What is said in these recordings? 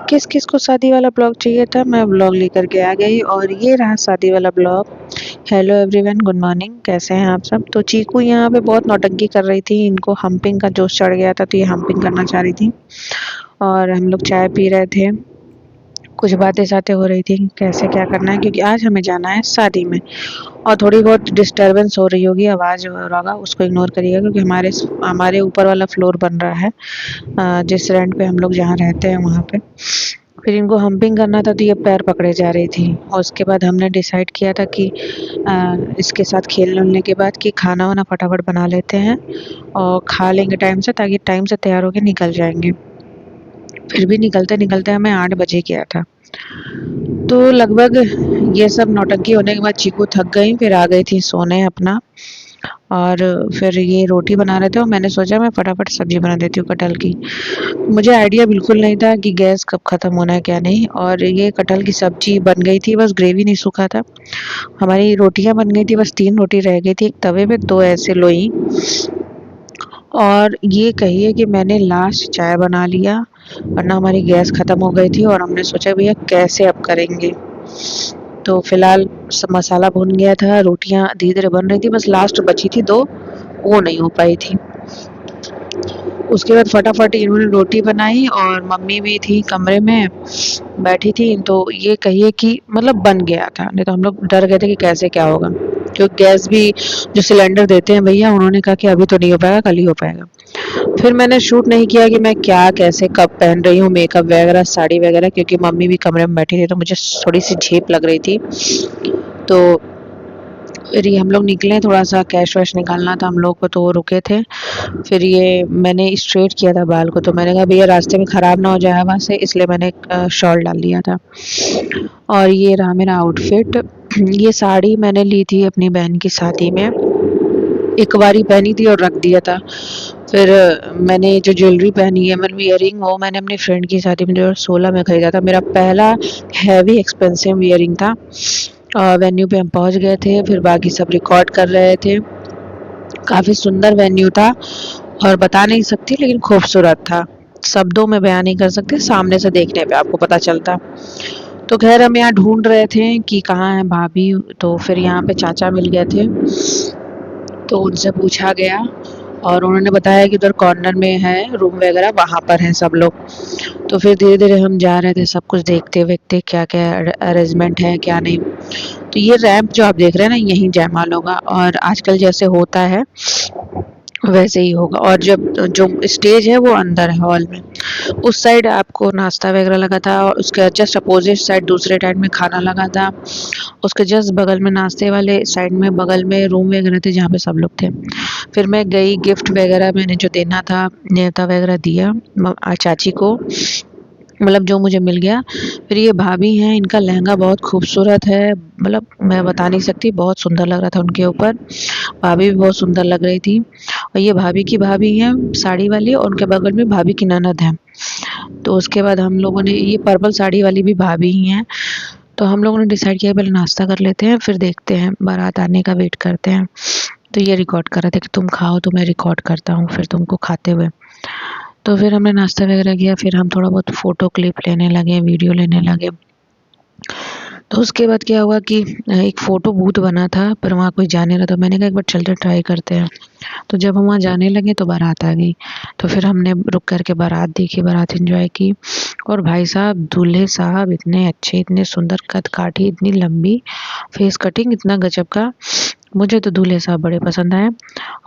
किस किस को शादी वाला ब्लॉग चाहिए था, मैं ब्लॉग लेकर के आ गई और ये रहा शादी वाला blog. Hello everyone, good morning, कैसे हैं आप सब। तो चीकू यहाँ पे बहुत नौटंकी कर रही थी, इनको हम्पिंग का जोश चढ़ गया था तो ये हम्पिंग करना चाह रही थी और हम लोग चाय पी रहे थे। कुछ बातें शातें हो रही थी कैसे क्या करना है, क्योंकि आज हमें जाना है शादी में। और थोड़ी बहुत डिस्टरबेंस हो रही होगी, आवाज़ हो रहा होगा, उसको इग्नोर करिएगा क्योंकि हमारे हमारे ऊपर वाला फ्लोर बन रहा है। जिस रेंट पे हम लोग जहाँ रहते हैं वहाँ पे। फिर इनको हम्पिंग करना था तो ये पैर पकड़े जा रही थी और उसके बाद हमने डिसाइड किया था कि इसके साथ खेलने उलने के बाद कि खाना वाना फटाफट बना लेते हैं और खा लेंगे टाइम से, ताकि टाइम से तैयार होके निकल जाएंगे। फिर भी निकलते निकलते हमें 8 बजे गया था। तो लगभग ये सब नौटंकी होने के बाद चीकू थक गई, फिर आ गई थी सोने अपना। और फिर ये रोटी बना रहे थे और मैंने सोचा मैं फटाफट सब्जी बना देती हूँ कटहल की। मुझे आइडिया बिल्कुल नहीं था कि गैस कब ख़त्म होना है क्या नहीं, और ये कटहल की सब्जी बन गई थी, बस ग्रेवी नहीं सूखा था। हमारी रोटियां बन गई थी, बस 3 रोटी रह गई थी एक तवे पे, 2 ऐसे लोई। और ये कहिए कि मैंने लास्ट चाय बना लिया, वरना हमारी गैस ख़त्म हो गई थी और हमने सोचा भैया कैसे अब करेंगे। तो फिलहाल सब मसाला भुन गया था, रोटियां धीरे धीरे बन रही थी, बस लास्ट बची थी 2, वो नहीं हो पाई थी। उसके बाद फटाफट इन्होंने रोटी बनाई और मम्मी भी थी कमरे में बैठी थी, तो ये कहिए कि मतलब बन गया था, नहीं तो हम लोग डर गए थे कि कैसे क्या होगा। क्योंकि गैस भी जो सिलेंडर देते हैं भैया, उन्होंने कहा कि अभी तो नहीं हो पाएगा, कल ही हो पाएगा। फिर मैंने शूट नहीं किया कि मैं क्या कैसे कब पहन रही हूँ, मेकअप वगैरह साड़ी वगैरह, क्योंकि मम्मी भी कमरे में बैठी थी तो मुझे थोड़ी सी झेप लग रही थी। तो फिर ये हम लोग निकले, थोड़ा सा कैश वैश निकालना था हम लोग को, तो वो रुके थे। फिर ये मैंने स्ट्रेट किया था बाल को, तो मैंने कहा भैया रास्ते में ख़राब ना हो जाए हवा से, इसलिए मैंने शॉल डाल लिया था। और ये रहा मेरा आउटफिट। ये साड़ी मैंने ली थी अपनी बहन की शादी में, एक बारी पहनी थी और रख दिया था। फिर मैंने जो ज्वेलरी पहनी है, मतलब ईयरिंग, वो मैंने अपनी फ्रेंड की शादी में 2016 में ख़रीदा था। मेरा पहला हैवी एक्सपेंसिव ईयरिंग था। वेन्यू पे हम पहुंच गए थे, फिर बाकी सब रिकॉर्ड कर रहे थे। काफ़ी सुंदर वेन्यू था और बता नहीं सकती, लेकिन खूबसूरत था। शब्दों में बयान नहीं कर सकते, सामने से देखने पे आपको पता चलता। तो खैर हम यहाँ ढूंढ रहे थे कि कहाँ है भाभी, तो फिर यहाँ पे चाचा मिल गए थे, तो उनसे पूछा गया और उन्होंने बताया कि उधर कॉर्नर में है रूम वगैरह, वहाँ पर हैं सब लोग। तो फिर धीरे धीरे हम जा रहे थे, सब कुछ देखते देखते क्या क्या अरेंजमेंट है क्या नहीं। तो ये रैंप जो आप देख रहे हैं ना, यहीं जयमाल होगा और आजकल जैसे होता है वैसे ही होगा। और जब जो स्टेज है वो अंदर है हॉल में, उस साइड आपको नाश्ता वगैरह लगा था और उसके जस्ट अपोजिट साइड दूसरे टाइम में खाना लगा था। उसके जस्ट बगल में नाश्ते वाले साइड में बगल में रूम वगैरह थे जहाँ पे सब लोग थे। फिर मैं गई, गिफ्ट वगैरह मैंने जो देना था न्योता वगैरह दिया चाची को, मतलब जो मुझे मिल गया। फिर ये भाभी हैं, इनका लहंगा बहुत खूबसूरत है, मतलब मैं बता नहीं सकती, बहुत सुंदर लग रहा था उनके ऊपर। भाभी भी बहुत सुंदर लग रही थी। और ये भाभी की भाभी हैं साड़ी वाली, और उनके बगल में भाभी की ननद है। तो उसके बाद हम लोगों ने, ये पर्पल साड़ी वाली भी भाभी ही हैं। तो हम लोगों ने डिसाइड किया पहले नाश्ता कर लेते हैं, फिर देखते हैं, बारात आने का वेट करते हैं। तो ये रिकॉर्ड कर रहे थे कि तुम खाओ तो मैं रिकॉर्ड करता हूँ फिर तुमको खाते हुए। तो फिर हमने नाश्ता वगैरह किया, फिर हम थोड़ा बहुत फ़ोटो क्लिप लेने लगे, वीडियो लेने लगे। तो उसके बाद क्या हुआ कि एक फ़ोटो बूथ बना था, पर वहाँ कोई जा नहीं रहा था। मैंने कहा एक बार चलते ट्राई करते हैं। तो जब हम वहाँ जाने लगे तो बारात आ गई। तो फिर हमने रुक कर के बारात देखी, बारात एंजॉय की। और भाई साहब, दूल्हे साहब इतने अच्छे, इतने सुंदर, कद काठी इतनी लंबी, फेस कटिंग इतना गजब का। मुझे तो दूल्हे साहब बड़े पसंद आए।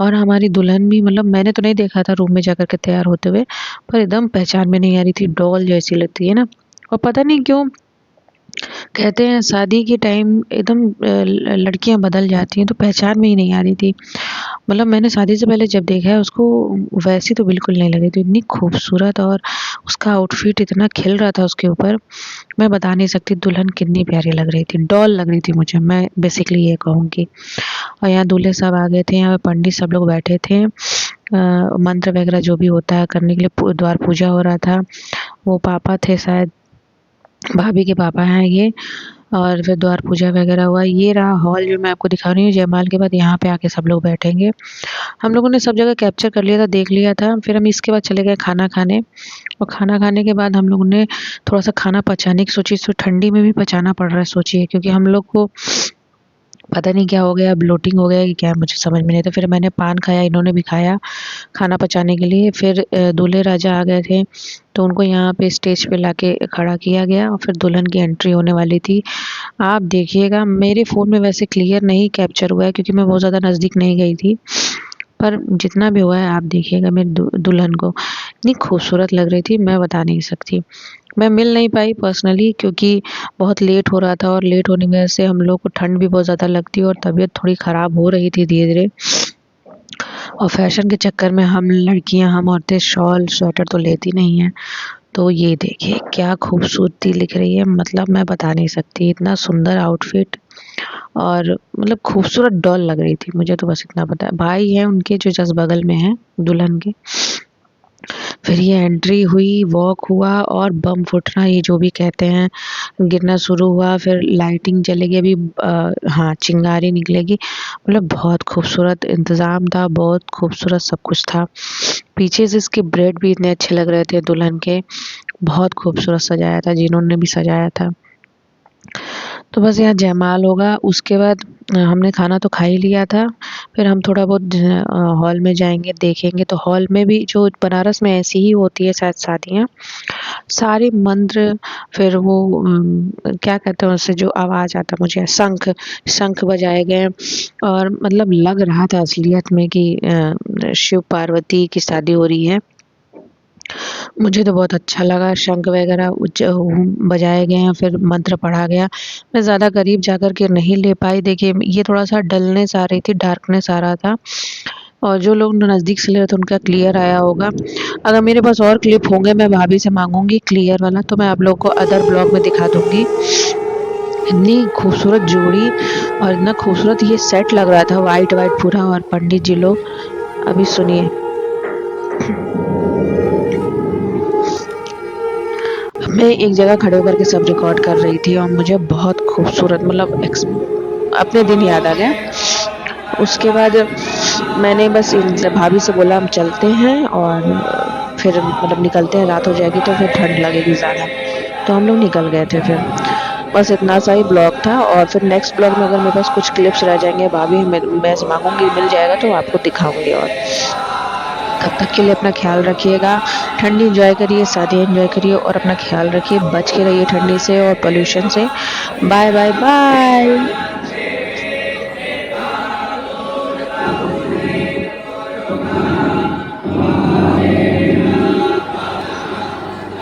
और हमारी दुल्हन भी, मतलब मैंने तो नहीं देखा था रूम में जाकर के तैयार होते हुए, पर एकदम पहचान में नहीं आ रही थी, डॉल जैसी लगती है ना। और पता नहीं क्यों कहते हैं शादी के टाइम एकदम लड़कियां बदल जाती हैं, तो पहचान में ही नहीं आ रही थी। मतलब मैंने शादी से पहले जब देखा है उसको, वैसी तो बिल्कुल नहीं लगी थी, इतनी खूबसूरत। और उसका आउटफिट इतना खिल रहा था उसके ऊपर, मैं बता नहीं सकती दुल्हन कितनी प्यारी लग रही थी, डॉल लग रही थी मुझे, मैं बेसिकली ये कहूँगी। और यहाँ दूल्हे साहब आ गए थे, यहाँ पे पंडित सब लोग बैठे थे, मंत्र वगैरह जो भी होता है करने के लिए, द्वार पूजा हो रहा था। वो पापा थे शायद, भाभी के पापा हैं ये। और फिर द्वार पूजा वगैरह हुआ। ये रहा हॉल जो मैं आपको दिखा रही हूँ। जयमाल के बाद यहाँ पे आके सब लोग बैठेंगे। हम लोगों ने सब जगह कैप्चर कर लिया था, देख लिया था। फिर हम इसके बाद चले गए खाना खाने। और खाना खाने के बाद हम लोगों ने थोड़ा-सा खाना पचाने की सोची, तो ठंडी में भी पचाना पड़ रहा है सोचिए, क्योंकि हम लोग को पता नहीं क्या हो गया, ब्लोटिंग हो गया कि क्या मुझे समझ में नहीं। तो फिर मैंने पान खाया, इन्होंने भी खाया खाना पचाने के लिए। फिर दूल्हे राजा आ गए थे, तो उनको यहाँ पे स्टेज पे लाके खड़ा किया गया और फिर दुल्हन की एंट्री होने वाली थी। आप देखिएगा, मेरे फ़ोन में वैसे क्लियर नहीं कैप्चर हुआ है क्योंकि मैं बहुत ज़्यादा नज़दीक नहीं गई थी। पर जितना भी हुआ है आप देखिएगा, मेरी दुल्हन को इतनी खूबसूरत लग रही थी, मैं बता नहीं सकती। मैं मिल नहीं पाई पर्सनली क्योंकि बहुत लेट हो रहा था और लेट होने की वजह से हम लोग को ठंड भी बहुत ज़्यादा लगती है और तबीयत थोड़ी ख़राब हो रही थी धीरे-धीरे। और फैशन के चक्कर में हम लड़कियां, हम औरतें शॉल स्वेटर तो लेती नहीं हैं। तो ये देखिए क्या खूबसूरती लिख रही है, मतलब मैं बता नहीं सकती, इतना सुंदर आउटफिट। और मतलब खूबसूरत डॉल लग रही थी, मुझे तो बस इतना पता है। भाई है उनके जो जस्ट बगल में है दुल्हन के। फिर ये एंट्री हुई, वॉक हुआ और बम फूटना, ये जो भी कहते हैं, गिरना शुरू हुआ। फिर लाइटिंग चलेगी अभी, हाँ चिंगारी निकलेगी। मतलब बहुत खूबसूरत इंतज़ाम था, बहुत खूबसूरत सब कुछ था। पीछे से इसके ब्रेड भी इतने अच्छे लग रहे थे दुल्हन के, बहुत खूबसूरत सजाया था जिन्होंने भी सजाया था। तो बस यहाँ जयमाल होगा, उसके बाद हमने खाना तो खा ही लिया था। फिर हम थोड़ा बहुत हॉल में जाएँगे, देखेंगे। तो हॉल में भी जो बनारस में ऐसी ही होती है शायद शादियाँ, सारे मंत्र, फिर वो क्या कहते हैं उसे, जो आवाज़ आता मुझे, शंख, शंख बजाए गए। और मतलब लग रहा था असलियत में कि शिव पार्वती की शादी हो रही है। मुझे तो बहुत अच्छा लगा, शंख वगैरह बजाए गए हैं, फिर मंत्र पढ़ा गया। मैं ज़्यादा करीब जाकर के नहीं ले पाई, देखिए ये थोड़ा-सा डलनेस आ रही थी, डार्कनेस आ रहा था। और जो लोग नज़दीक से ले रहे थे उनका क्लियर आया होगा। अगर मेरे पास और क्लिप होंगे मैं भाभी से माँगूँगी क्लियर वाला, तो मैं आप लोगों को अदर ब्लॉग में दिखा दूँगी। इतनी खूबसूरत जोड़ी और इतना खूबसूरत ये सेट लग रहा था, व्हाइट-व्हाइट पूरा। और पंडित जी लोग, अभी सुनिए। मैं एक जगह खड़े होकर के सब रिकॉर्ड कर रही थी और मुझे बहुत खूबसूरत, मतलब अपने दिन याद आ गया। उसके बाद मैंने बस इनसे, भाभी से बोला हम चलते हैं और फिर मतलब निकलते हैं, रात हो जाएगी तो फिर ठंड लगेगी ज़्यादा। तो हम लोग निकल गए थे फिर। बस इतना सा ही ब्लॉग था और फिर नेक्स्ट ब्लॉग में अगर मेरे पास कुछ क्लिप्स रह जाएँगे, भाभी मैं से माँगूँगी, मिल जाएगा तो आपको दिखाऊँगी। और तब तक के लिए अपना ख्याल रखिएगा, ठंडी एंजॉय करिए, शादी एंजॉय करिए और अपना ख्याल रखिए, बच के रहिए ठंडी से और पॉल्यूशन से। Bye bye bye.